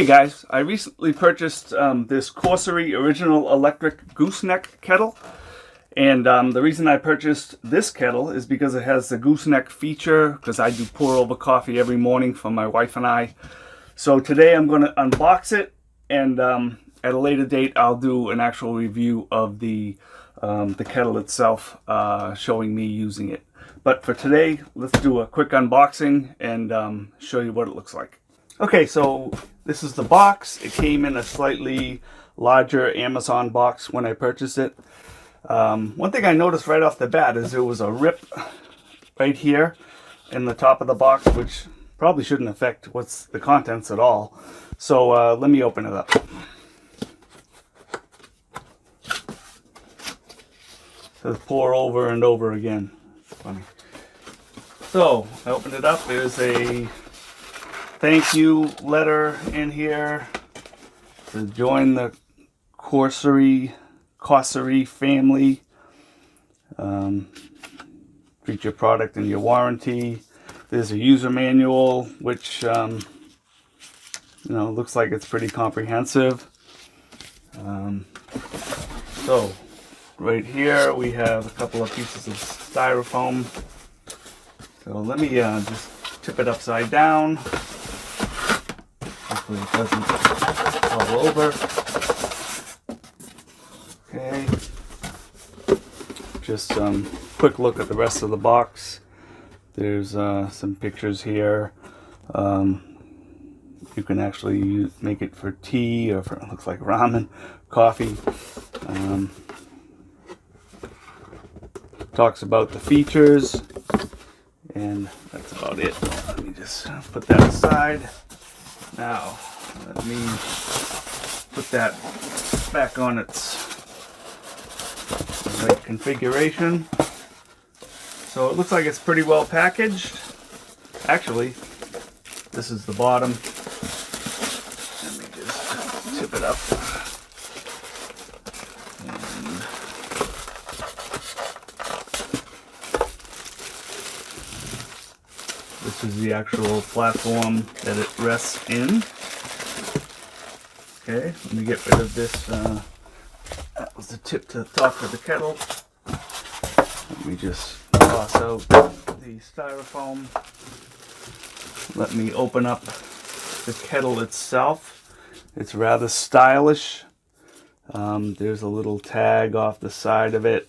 Hey guys, I recently purchased this COSORI original electric gooseneck kettle, and the reason I purchased this kettle is because it has the gooseneck feature, because I do pour over coffee every morning for my wife and I. So today I'm going to unbox it, and at a later date I'll do an actual review of the kettle itself, showing me using it. But for today, let's do a quick unboxing and show you what it looks like. Okay, so this is the box. It came in a slightly larger Amazon box when I purchased it. One thing I noticed right off the bat is there was a rip right here in the top of the box, which probably shouldn't affect what's the contents at all. So let me open it up. It says pour over and over again. It's funny. So I opened it up. There's a thank you letter in here to join the COSORI family. Treat your product and your warranty. There's a user manual, which looks like it's pretty comprehensive. So right here we have a couple of pieces of styrofoam. So let me just tip it upside down. Hopefully it doesn't fall over. Okay. Just quick look at the rest of the box. There's some pictures here. You can actually make it for tea or for, it looks like ramen, coffee. Talks about the features, and that's about it. Let me just put that aside. Now, let me put that back on its right configuration. So it looks like it's pretty well packaged. Actually, this is the bottom. Let me just tip it up. And this is the actual platform that it rests in. Okay, let me get rid of this. That was the tip to the top of the kettle. Let me just toss out the styrofoam. Let me open up the kettle itself. It's rather stylish. There's a little tag off the side of it.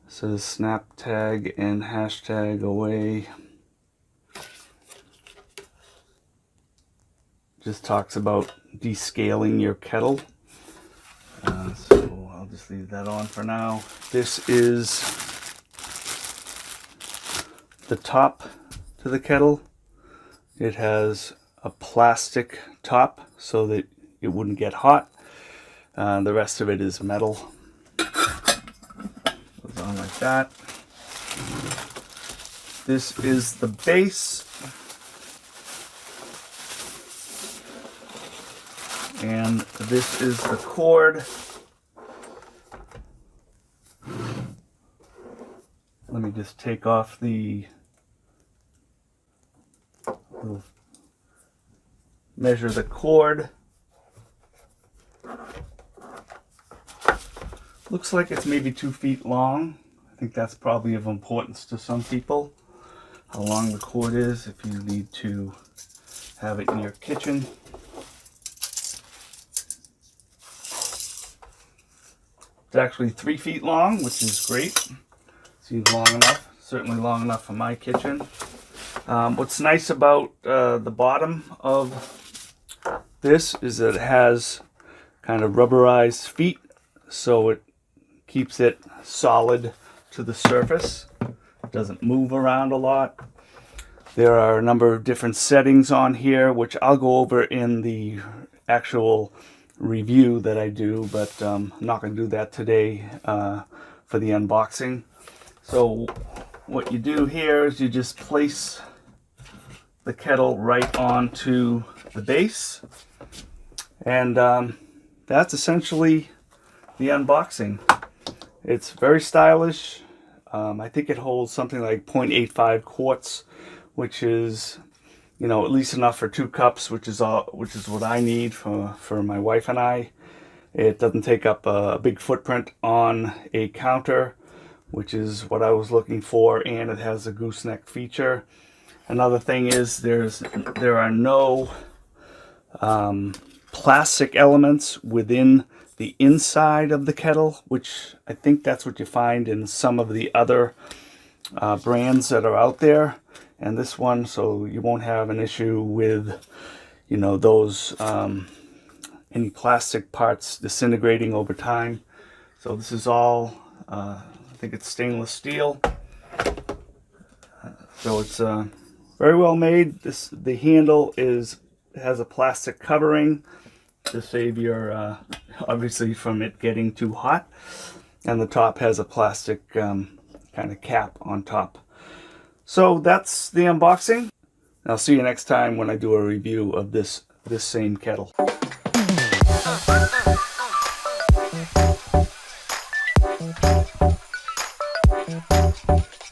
It says snap tag and hashtag away. Just talks about descaling your kettle. So I'll just leave that on for now. This is the top to the kettle. It has a plastic top so that it wouldn't get hot. The rest of it is metal. Goes on like that. This is the base. And this is the cord. Let me just take off the little, measure the cord. Looks like it's maybe 2 feet long. I think that's probably of importance to some people, how long the cord is if you need to have it in your kitchen. It's actually 3 feet long, which is great. Seems long enough, certainly long enough for my kitchen. What's nice about the bottom of this is that it has kind of rubberized feet, so it keeps it solid to the surface. It doesn't move around a lot. There are a number of different settings on here, which I'll go over in the actual review that I do, but I'm not going to do that today for the unboxing. So what you do here is you just place the kettle right onto the base, and that's essentially the unboxing. It's very stylish. I think it holds something like 0.85 quarts, which is you know, at least enough for 2 cups, which is what I need for my wife and I. It doesn't take up a big footprint on a counter, which is what I was looking for, and it has a gooseneck feature. Another thing is there are no plastic elements within the inside of the kettle, which I think that's what you find in some of the other brands that are out there. And this one, so you won't have an issue with, you know, those any plastic parts disintegrating over time. So this is all, I think it's stainless steel. So it's very well made. The handle has a plastic covering to save your obviously from it getting too hot, and the top has a plastic kind of cap on top. So that's the unboxing. I'll see you next time when I do a review of this same kettle.